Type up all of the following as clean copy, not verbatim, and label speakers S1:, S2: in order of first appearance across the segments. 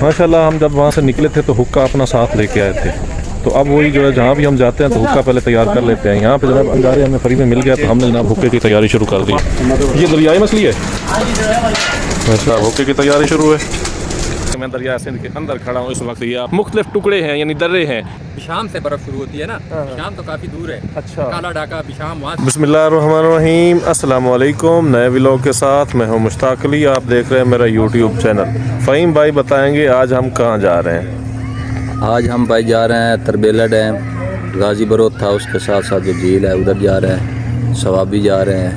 S1: माशाल्लाह हम जब वहाँ से निकले थे तो हुक्का अपना साथ लेके आए थे, तो अब वही जो है जहाँ भी हम जाते हैं तो हुक्का पहले तैयार कर लेते हैं। यहाँ पे जनाब अंगारे हमें फ्री में मिल गया तो हमने जनाब हुक्के की तैयारी शुरू कर दी। ये दरियाई मछली है। अच्छा, हुक्के की तैयारी शुरू है। मैं दरिया सिंध के अंदर खड़ा हूँ इस वक्त। ये मुख्तलिफ टुकड़े हैं यानी दर्रे हैं।
S2: बिशाम से बर्फ शुरू होती है ना, बिशाम तो काफ़ी दूर है।
S1: अच्छा,
S2: काला ढाका बिशाम वहाँ।
S1: बिस्मिल्लाहिर्रहमानिर्रहीम, अस्सलाम वालेकुम। नए व्लॉग के साथ मैं हूँ मुश्ताक अली। आप देख रहे हैं मेरा यूट्यूब चैनल। फ़हीम भाई बताएंगे आज हम कहाँ जा रहे हैं।
S3: आज हम भाई जा रहे हैं तरबेला डैम, गाजी बरोत था उसके साथ साथ जो झील है उधर जा रहे हैं, सवाबी जा रहे हैं।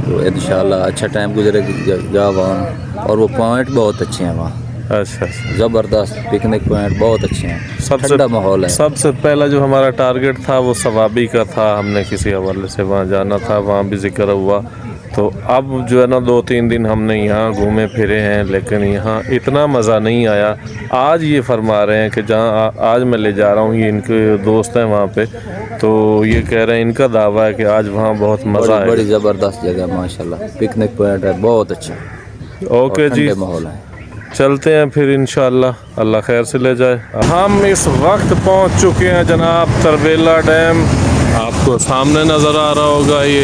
S3: तो इंशाल्लाह अच्छा टाइम गुजरेगा वहाँ, और वो पॉइंट बहुत अच्छे हैं वहाँ।
S1: अच्छा,
S3: ज़बरदस्त पिकनिक पॉइंट बहुत अच्छे हैं, ठंडा माहौल है।
S1: सबसे पहला जो हमारा टारगेट था वो सवाबी का था। हमने किसी हवाले से वहाँ जाना था, वहाँ भी जिक्र हुआ। तो अब जो है ना 2-3 दिन हमने यहाँ घूमे फिरे हैं, लेकिन यहाँ इतना मज़ा नहीं आया। आज ये फरमा रहे हैं कि जहाँ आज मैं ले जा रहा हूँ, ये इनके दोस्त हैं वहाँ पे, तो ये कह रहे हैं, इनका दावा है कि आज वहाँ बहुत मज़ा है।
S3: बड़ी ज़बरदस्त जगह माशाल्लाह, पिकनिक पॉइंट है बहुत अच्छा।
S1: ओके जी,
S3: माहौल है।
S1: चलते हैं फिर इंशाल्लाह, अल्लाह खैर से ले जाए। हम इस वक्त पहुंच चुके हैं जनाब तरबेला डैम। आपको सामने नज़र आ रहा होगा ये।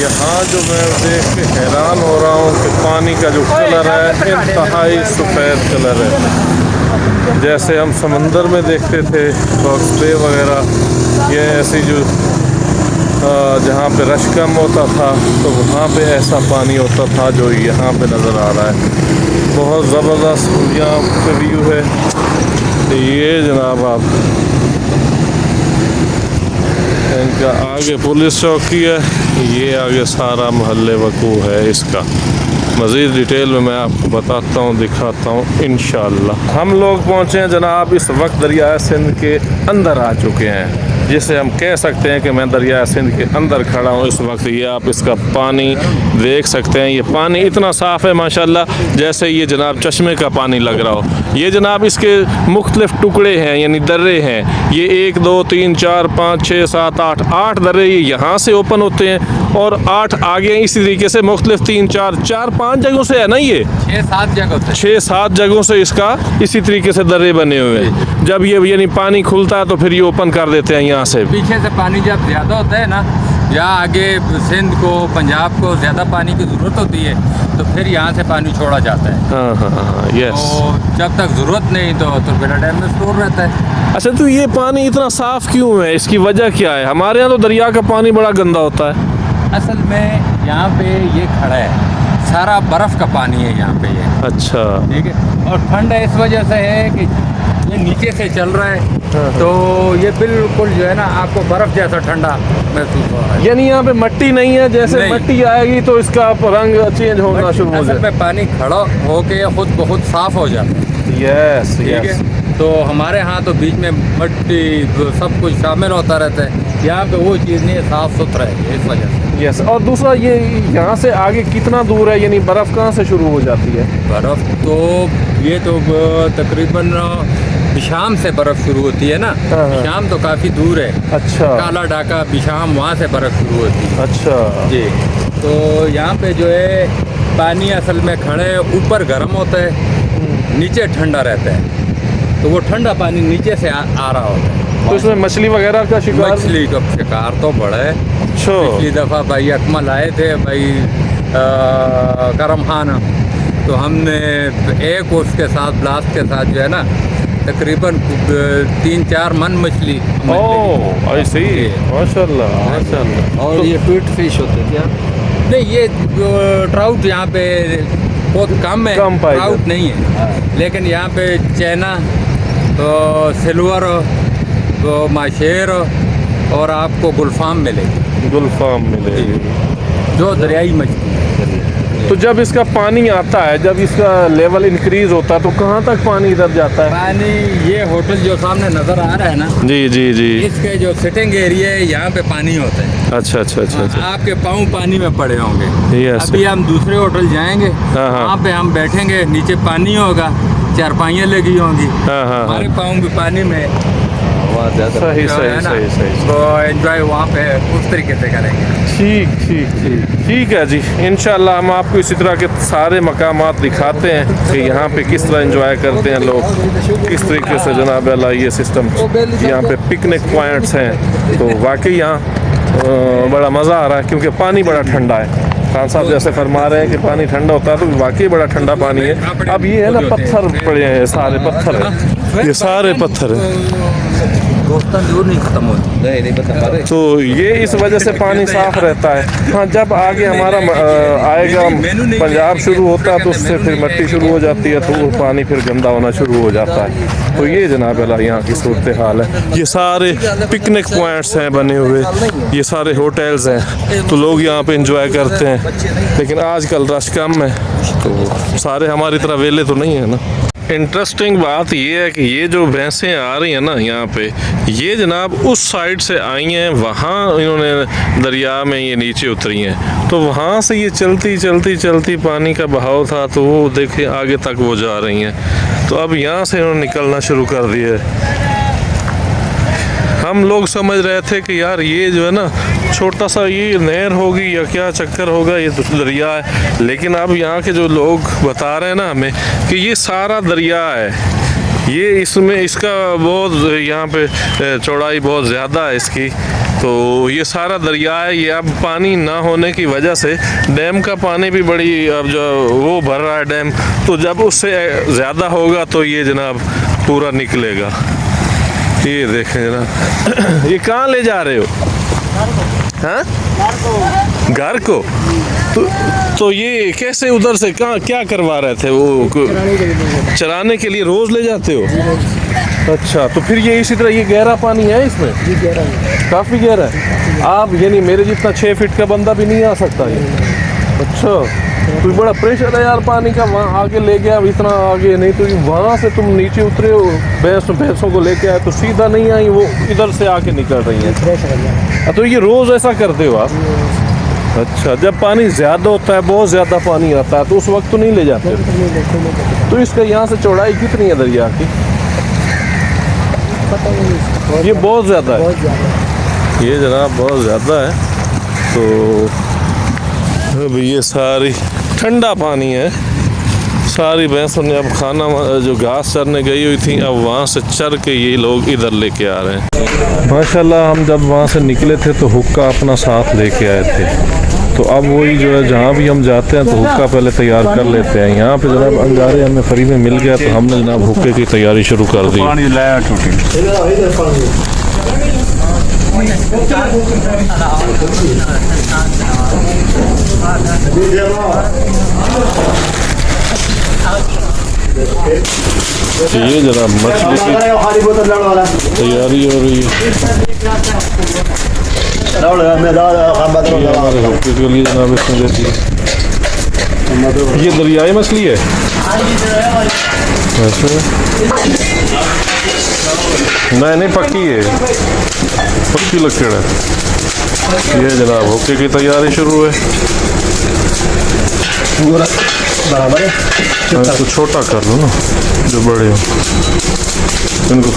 S1: यहाँ जो मैं देख के हैरान हो रहा हूँ कि पानी का जो कलर है इंतहाई सफ़ेद कलर है, जैसे हम समंदर में देखते थे बॉक्स बे वगैरह। ये ऐसी जो जहाँ पे रश कम होता था तो वहाँ पे ऐसा पानी होता था जो यहाँ पे नज़र आ रहा है। बहुत ज़बरदस्त यहाँ पे व्यू है। ये जनाब आप इनका आगे पुलिस चौकी है, ये आगे सारा महल्ले वकू है इसका। मज़ीद डिटेल में मैं आपको बताता हूँ, दिखाता हूँ इंशाअल्लाह। हम लोग पहुँचे हैं जनाब इस वक्त दरिया सिंध के अंदर आ चुके हैं, जिसे हम कह सकते हैं कि मैं दरिया सिंध के अंदर खड़ा हूँ इस वक्त। ये आप इसका पानी देख सकते हैं, ये पानी इतना साफ़ है माशाल्लाह, जैसे ये जनाब चश्मे का पानी लग रहा हो। ये जनाब इसके मुख्तलिफ टुकड़े हैं यानी दर्रे हैं। ये 1 2 3 4 5 6 7 8 दर्रे ये यहाँ से ओपन होते हैं, और 8 आगे इसी तरीके से मुख्तलिफ 3 4 5 जगहों से है ना, ये 6-7 जगहों से इसका इसी तरीके से दर्रे बने हुए हैं। जब ये यानी पानी खुलता है तो फिर ये ओपन कर देते हैं यहाँ से।
S2: पीछे से पानी जब ज़्यादा होता है ना, या आगे सिंध को पंजाब को ज़्यादा पानी की ज़रूरत होती है, तो फिर यहाँ से पानी छोड़ा जाता है।
S1: हाँ, यस।
S2: तो जब तक ज़रूरत नहीं तो तरबेला डैम में स्टोर रहता है।
S1: अच्छा, तो ये पानी इतना साफ़ क्यों है, इसकी वजह क्या है? हमारे यहाँ तो दरिया का पानी बड़ा गंदा होता है।
S2: असल में यहाँ पे ये खड़ा है, सारा बर्फ़ का पानी है यहाँ पे ये।
S1: अच्छा,
S2: ठीक है। और ठंड इस वजह से है कि ये नीचे से चल रहा है, तो ये बिल्कुल जो है ना आपको बर्फ़ जैसा ठंडा महसूस हो रहा है।
S1: यानी यहाँ पे मिट्टी नहीं है, जैसे मिट्टी आएगी तो इसका रंग चेंज होना शुरू हो जाएगा।
S2: असल में पानी खड़ा होके खुद बहुत साफ़ हो जाता है।
S1: यस,
S2: ठीक है। तो हमारे यहाँ तो बीच में मिट्टी सब कुछ शामिल होता रहता है, यहाँ पे वो चीज़ नहीं है, साफ़ सुथरा है इस वजह से।
S1: यस। और दूसरा ये यहाँ से आगे कितना दूर है, यानी बर्फ़ कहाँ से शुरू हो जाती है?
S2: बर्फ़ तो ये तो तकरीबन बिशाम से बर्फ़ शुरू होती है ना। बिशाम तो काफ़ी दूर है।
S1: अच्छा,
S2: काला ढाका बिशाम वहाँ से बर्फ़ शुरू होती है।
S1: अच्छा
S2: जी। तो यहाँ पे जो है पानी असल में खड़े ऊपर गर्म होता है, नीचे ठंडा रहता है, तो वो ठंडा पानी नीचे से आ रहा होता है।
S1: तो इसमें मछली वगैरह का शिकार?
S2: मछली का शिकार तो बड़ा है।
S1: अच्छा।
S2: पिछली दफ़ा भाई अकमल आए थे, भाई करम खान, तो हमने एक उसके साथ ब्लास्ट के साथ जो है ना तकरीबन 3-4 मन मछली।
S1: ओह, आई सी, माशाल्लाह माशाल्लाह।
S2: और ये ट्वीट फिश होते थे। नहीं, ये ट्राउट यहाँ पे बहुत कम है, ट्राउट नहीं है, लेकिन यहाँ पे चैना तो सिल्वर तो माशेर और आपको गुलफाम मिलेगी।
S1: गुलफाम मिलेगी
S2: जो दरियाई मछली।
S1: तो जब इसका पानी आता है, जब इसका लेवल इंक्रीज होता है तो कहाँ तक पानी इधर जाता है?
S2: पानी ये होटल जो सामने नज़र आ रहा है ना,
S1: जी जी जी,
S2: इसके जो सिटिंग एरिया है यहाँ पे पानी होता है।
S1: अच्छा अच्छा अच्छा अच्छा।
S2: आपके पाँव पानी में पड़े होंगे।
S1: यस।
S2: अभी हम दूसरे होटल जाएंगे, वहाँ पे हम बैठेंगे, नीचे पानी होगा, चारपाइयाँ लगी होंगी, हमारे पाँव भी पानी में,
S3: वहाँ ज़्यादा
S1: सही
S2: जो
S1: सही
S2: है ना,
S1: सही सही
S2: तो एंजॉय वहाँ पे उस तरीके से करेंगे।
S1: ठीक ठीक ठीक ठीक है जी। इंशाल्लाह हम आपको इसी तरह के सारे मकामात दिखाते हैं कि यहाँ पे किस तरह एंजॉय करते हैं लोग, किस तरीके से जनाब अल्लाह ये सिस्टम यहाँ पे पिकनिक पॉइंट्स हैं। तो वाकई यहाँ बड़ा मज़ा आ रहा है क्योंकि पानी बड़ा ठंडा है। खान साहब जैसे फरमा रहे हैं कि पानी ठंडा होता है तो वाकई बड़ा ठंडा पानी है। अब ये है ना पत्थर पड़े हैं, सारे पत्थर हैं, ये सारे पत्थर हैं।
S3: दोस्तान दूर नहीं खत्म होती नहीं पता
S1: तो ये इस वजह से पानी साफ रहता है। हाँ, जब आगे हमारा आएगा पंजाब शुरू होता है तो उससे फिर मिट्टी शुरू हो जाती है तो वो पानी फिर गंदा होना शुरू हो जाता है। तो ये जनाब अल्लाह यहाँ की सूरत हाल है। ये सारे पिकनिक पॉइंट्स हैं बने हुए, ये सारे होटल्स हैं, तो लोग यहाँ पे इंजॉय करते हैं। लेकिन आजकल रश कम है तो सारे हमारी तरह वेले तो नहीं है ना। इंटरेस्टिंग बात ये है कि ये जो भैंसें आ रही हैं ना यहाँ पे, ये जनाब उस साइड से आई हैं, वहाँ इन्होंने दरिया में ये नीचे उतरी हैं, तो वहाँ से ये चलती चलती चलती पानी का बहाव था तो वो देखिए आगे तक वो जा रही हैं। तो अब यहाँ से इन्होंने निकलना शुरू कर दिया है। हम लोग समझ रहे थे कि यार ये जो है ना छोटा सा ये नहर होगी या क्या चक्कर होगा, ये तो दरिया है। लेकिन अब यहाँ के जो लोग बता रहे हैं ना हमें कि ये सारा दरिया है, ये इसमें इसका बहुत यहाँ पे चौड़ाई बहुत ज़्यादा है इसकी, तो ये सारा दरिया है। ये अब पानी ना होने की वजह से डैम का पानी भी बड़ी अब जो वो भर रहा है डैम, तो जब उससे ज़्यादा होगा तो ये जनाब पूरा निकलेगा। ये देखें जनाब ये कहाँ ले जा रहे हो? हाँ, घर को। तो ये कैसे उधर से कहाँ क्या करवा रहे थे वो? चराने के लिए रोज ले जाते हो? अच्छा, तो फिर ये इसी तरह ये गहरा पानी है इसमें? गहरा है, काफ़ी गहरा है। आप यानी मेरे जितना 6 फीट का बंदा भी नहीं आ सकता ये? अच्छा, तो बड़ा प्रेशर है यार पानी का। वहाँ आगे ले गया, इतना आगे नहीं तो वहाँ से तुम नीचे उतरे हो, भैंसों को लेके आए तो सीधा नहीं आई, वो इधर से आके निकल रही हैं। तो ये रोज़ ऐसा करते हो आप? अच्छा, जब पानी ज़्यादा होता है, बहुत ज़्यादा पानी आता है तो उस वक्त तो नहीं ले जाते? तो इसका यहाँ से चौड़ाई कितनी है दरिया की? ये बहुत ज़्यादा है, ये जनाब बहुत ज़्यादा है। तो अब ये सारी ठंडा पानी है। सारी भैंसों ने अब खाना जो घास चरने गई हुई थी, अब वहाँ से चर के ये लोग इधर लेके आ रहे हैं। माशाल्लाह, हम जब वहाँ से निकले थे तो हुक्का अपना साथ लेके आए थे। तो अब वही जो है जहाँ भी हम जाते हैं तो हुक्का पहले तैयार कर लेते हैं। यहाँ पे जनाब अंगारे हमें फ्री में मिल गया तो हमने जनाब हुक्के की तैयारी शुरू कर दी। ये जनाब मछली की तैयारी हो रही है। ये हमारे हुक्के के लिए जनाब इसमें देती है। ये दरियाई मछली है वैसे? नहीं पक्की है, पक्की लकड़ है। ये जनाब हुक्के की तैयारी शुरू है। बराबर है, इसको छोटा कर लो ना, जो बड़े हो इनको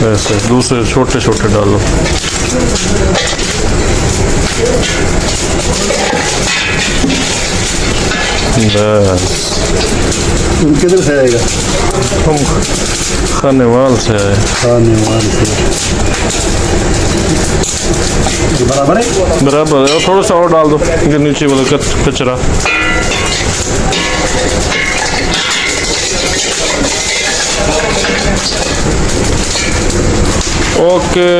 S1: ऐसे दूसरे छोटे छोटे डालो।
S4: किधर से आएगा?
S1: हम खानेवाल से आए।
S4: खानेवाल से बराबर है,
S1: बराबर है। और थोड़ा सा और डाल दो कि नीचे वाला कचरा। ओके,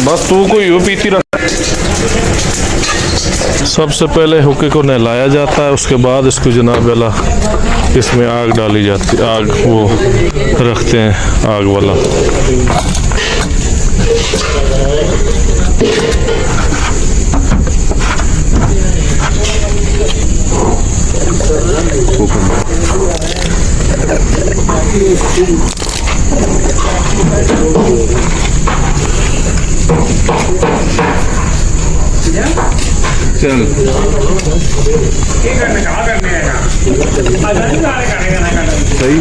S1: बस तू को यूं पीती रख। सबसे पहले हुक्के को नहलाया जाता है, उसके बाद इसको जनाब वाला इसमें आग डाली जाती है। आग वो रखते हैं आग वाला। चल सही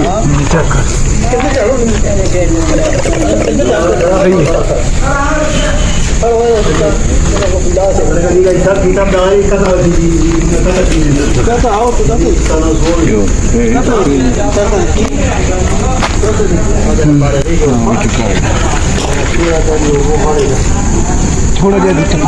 S5: थोड़ा देर
S1: ठीक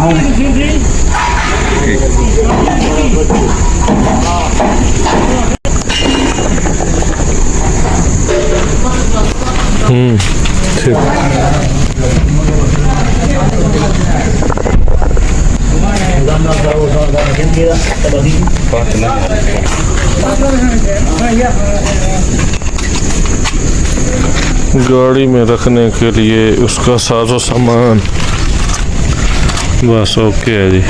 S1: गाड़ी में रखने के लिए उसका साजो सामान बस ओके है जी।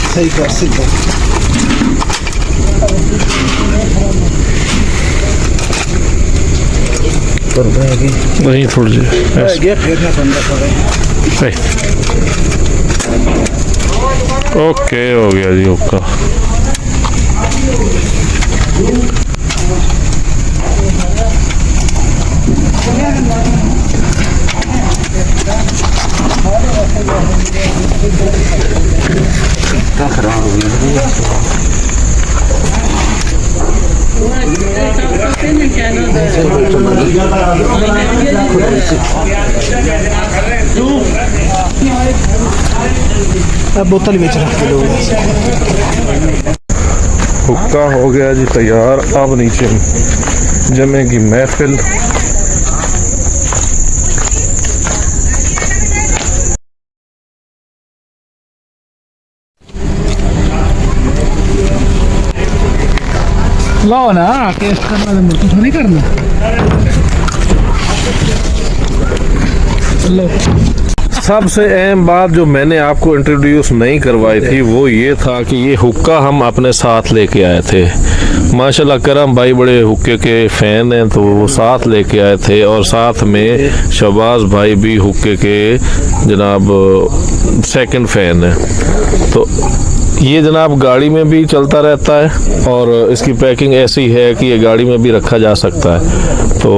S5: सही कर सीधा
S1: वहीं थोड़ी देर
S5: गया फेरना बंदा पड़े
S1: ओके हो गया जी ओका।
S5: अब बोतल बेच रहा है लोग
S1: हुक्का हो गया जी तैयार। अब नीचे जमेगी महफिल।
S5: लाओ ना टेस्ट करना तो कुछ नहीं करना लो।
S1: सबसे अहम बात जो मैंने आपको इंट्रोड्यूस नहीं करवाई थी वो ये था कि ये हुक्का हम अपने साथ लेके आए थे। माशाल्लाह करम भाई बड़े हुक्के के फ़ैन हैं तो वो साथ लेके आए थे और साथ में शहबाज भाई भी हुक्के के जनाब सेकंड फ़ैन हैं। तो ये जनाब गाड़ी में भी चलता रहता है और इसकी पैकिंग ऐसी है कि ये गाड़ी में भी रखा जा सकता है। तो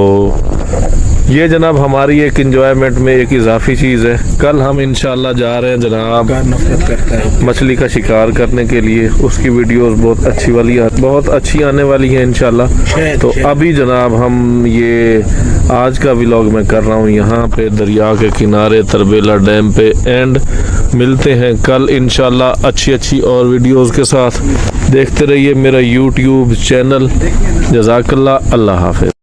S1: ये जनाब हमारी एक इंजॉयमेंट में एक इजाफी चीज़ है। कल हम इंशाल्लाह जा रहे हैं जनाब
S5: नफरत करता है
S1: मछली का शिकार करने के लिए। उसकी वीडियोस बहुत अच्छी आने वाली हैं इंशाल्लाह। तो अभी जनाब हम ये आज का व्लॉग मैं कर रहा हूँ यहाँ पे दरिया के किनारे तरबेला डैम पे। एंड मिलते हैं कल इंशाल्लाह अच्छी और वीडियोस के साथ। देखते रहिए मेरा यूट्यूब चैनल। जज़ाकल्लाह। अल्लाह हाफ़िज़।